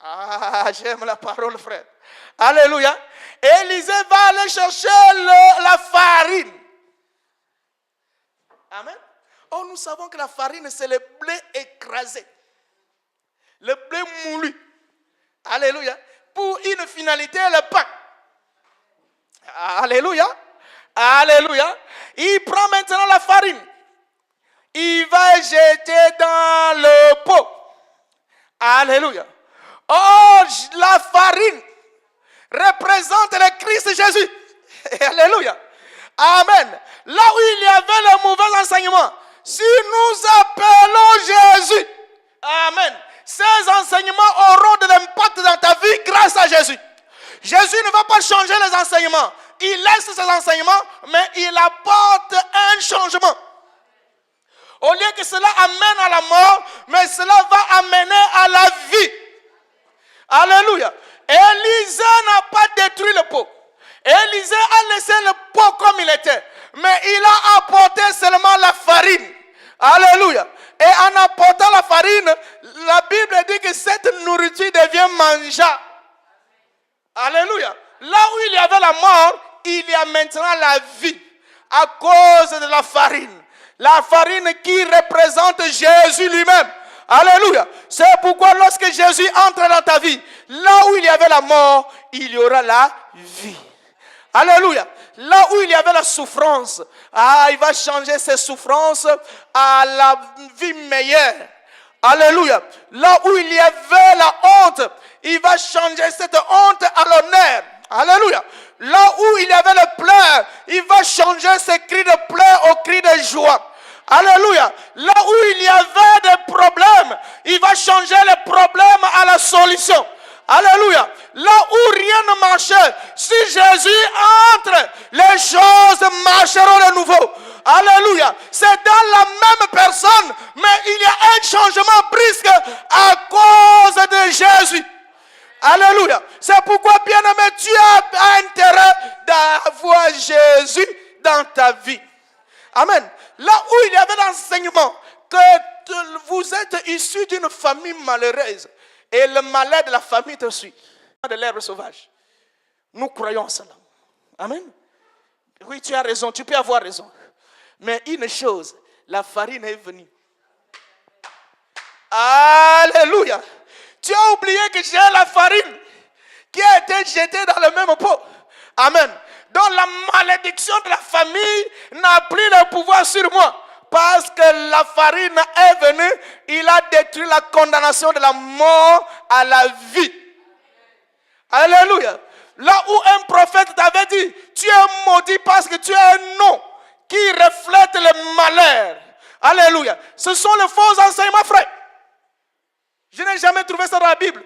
Ah, j'aime la parole, frère. Alléluia. Élisée va aller chercher la farine. Amen. Oh, nous savons que la farine, c'est le blé écrasé. Le blé moulu. Alléluia. Pour une finalité, le pain. Alléluia. Alléluia. Il prend maintenant la farine. Il va jeter dans le pot. Alléluia. Oh, la farine représente le Christ Jésus. Alléluia. Amen. Là où il y avait le mauvais enseignement, si nous appelons Jésus, amen, ces enseignements auront de l'impact dans ta vie grâce à Jésus. Jésus ne va pas changer les enseignements. Il laisse ses enseignements, mais il apporte un changement. Au lieu que cela amène à la mort, mais cela va amener à la vie. Alléluia. Élisée n'a pas détruit le pot. Élisée a laissé le pot comme il était, mais il a apporté seulement la farine. Alléluia. Et en apportant la farine, la Bible dit que cette nourriture devient mangeable. Alléluia. Là où il y avait la mort, il y a maintenant la vie à cause de la farine. La farine qui représente Jésus lui-même. Alléluia. C'est pourquoi lorsque Jésus entre dans ta vie, là où il y avait la mort, il y aura la vie. Alléluia. Là où il y avait la souffrance, il va changer ces souffrances à la vie meilleure. Alléluia. Là où il y avait la honte, il va changer cette honte à l'honneur. Alléluia. Là où il y avait le pleurs, il va changer ces cris de pleurs aux cris de joie. Alléluia. Là où il y avait des problèmes, il va changer les problèmes à la solution. Alléluia. Là où rien ne marchait, si Jésus entre, les choses marcheront de nouveau. Alléluia. C'est dans la même personne, mais il y a un changement brusque à cause de Jésus. Alléluia. C'est pourquoi, bien-aimé, tu as intérêt d'avoir Jésus dans ta vie. Amen. Là où il y avait l'enseignement que vous êtes issu d'une famille malheureuse et le malheur de la famille te suit. De l'herbe sauvage. Nous croyons en cela. Amen. Oui, tu as raison, tu peux avoir raison. Mais une chose, la farine est venue. Alléluia. Tu as oublié que j'ai la farine qui a été jetée dans le même pot. Amen. Donc la malédiction de la famille n'a plus le pouvoir sur moi. Parce que la farine est venue, il a détruit la condamnation de la mort à la vie. Alléluia. Là où un prophète t'avait dit, tu es maudit parce que tu as un nom qui reflète le malheur. Alléluia. Ce sont les faux enseignements, frère. Je n'ai jamais trouvé ça dans la Bible.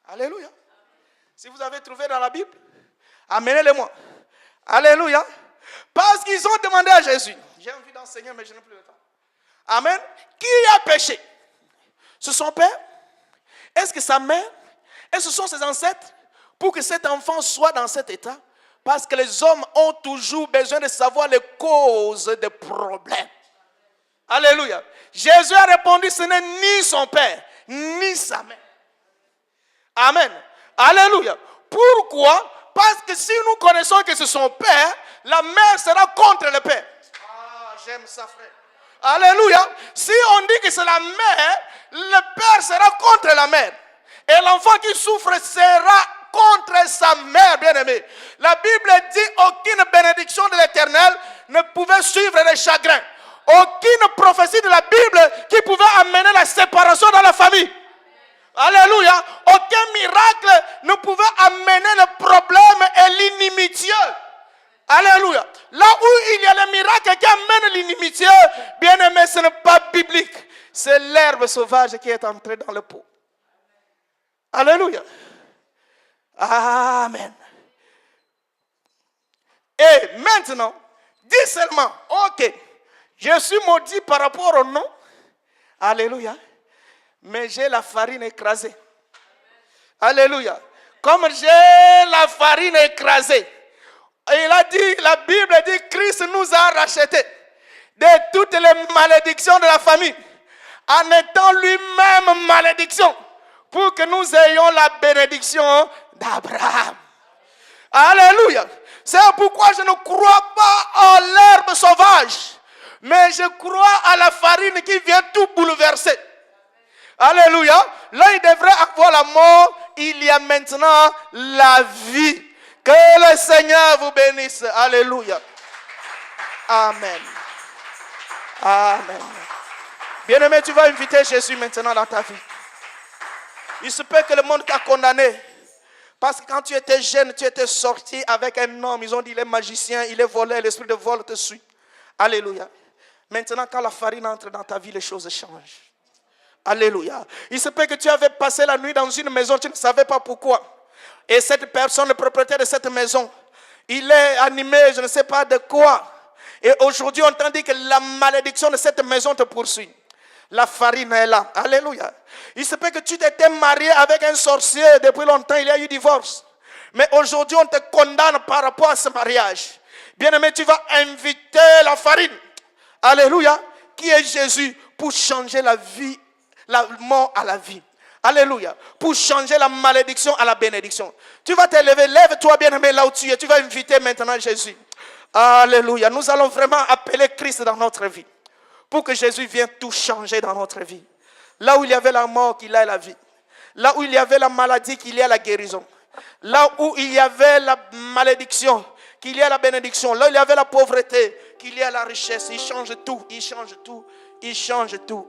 Alléluia. Si vous avez trouvé dans la Bible, amenez-le-moi. Alléluia. Parce qu'ils ont demandé à Jésus. J'ai envie d'enseigner, mais je n'ai plus le temps. Amen. Qui a péché? C'est son père? Est-ce que sa mère? Est-ce que ce sont ses ancêtres? Pour que cet enfant soit dans cet état? Parce que les hommes ont toujours besoin de savoir les causes des problèmes. Alléluia. Jésus a répondu, ce n'est ni son père, ni sa mère. Amen. Alléluia. Pourquoi? Parce que si nous connaissons que c'est son père, la mère sera contre le père. Ah, j'aime ça, frère. Alléluia. Si on dit que c'est la mère, le père sera contre la mère. Et l'enfant qui souffre sera contre sa mère, bien-aimée. La Bible dit aucune bénédiction de l'Éternel ne pouvait suivre les chagrins. Aucune prophétie de la Bible qui pouvait amener la séparation dans la famille. Alléluia. Aucun miracle ne pouvait amener le problème et l'inimitié. Alléluia. Là où il y a le miracle qui amène l'inimitié, bien aimé, ce n'est pas biblique. C'est l'herbe sauvage qui est entrée dans le pot. Alléluia. Amen. Et maintenant, dis seulement, ok, je suis maudit par rapport au nom. Alléluia. Mais j'ai la farine écrasée. Alléluia. Comme j'ai la farine écrasée. Il a dit, la Bible dit, Christ nous a rachetés de toutes les malédictions de la famille. En étant lui-même malédiction. Pour que nous ayons la bénédiction d'Abraham. Alléluia. C'est pourquoi je ne crois pas en l'herbe sauvage. Mais je crois à la farine qui vient tout bouleverser. Alléluia. Là, il devrait avoir la mort. Il y a maintenant la vie. Que le Seigneur vous bénisse. Alléluia. Amen. Amen. Bien-aimé, tu vas inviter Jésus maintenant dans ta vie. Il se peut que le monde t'a condamné. Parce que quand tu étais jeune, tu étais sorti avec un homme. Ils ont dit, il est magicien, il est voleur, l'esprit de vol te suit. Alléluia. Maintenant, quand la farine entre dans ta vie, les choses changent. Alléluia. Il se peut que tu avais passé la nuit dans une maison, tu ne savais pas pourquoi. Et cette personne, le propriétaire de cette maison, il est animé, je ne sais pas de quoi. Et aujourd'hui, on t'a dit que la malédiction de cette maison te poursuit. La farine est là. Alléluia. Il se peut que tu t'étais marié avec un sorcier depuis longtemps, il y a eu divorce. Mais aujourd'hui, on te condamne par rapport à ce mariage. Bien-aimé, tu vas inviter la farine. Alléluia. Qui est Jésus pour changer la vie, la mort à la vie. Alléluia. Pour changer la malédiction à la bénédiction. Tu vas te lever, lève-toi bien-aimé là où tu es. Tu vas inviter maintenant Jésus. Alléluia. Nous allons vraiment appeler Christ dans notre vie. Pour que Jésus vienne tout changer dans notre vie. Là où il y avait la mort, qu'il y ait la vie. Là où il y avait la maladie, qu'il y ait la guérison. Là où il y avait la malédiction, qu'il y ait la bénédiction. Là où il y avait la pauvreté, qu'il y ait la richesse. Il change tout, il change tout, il change tout.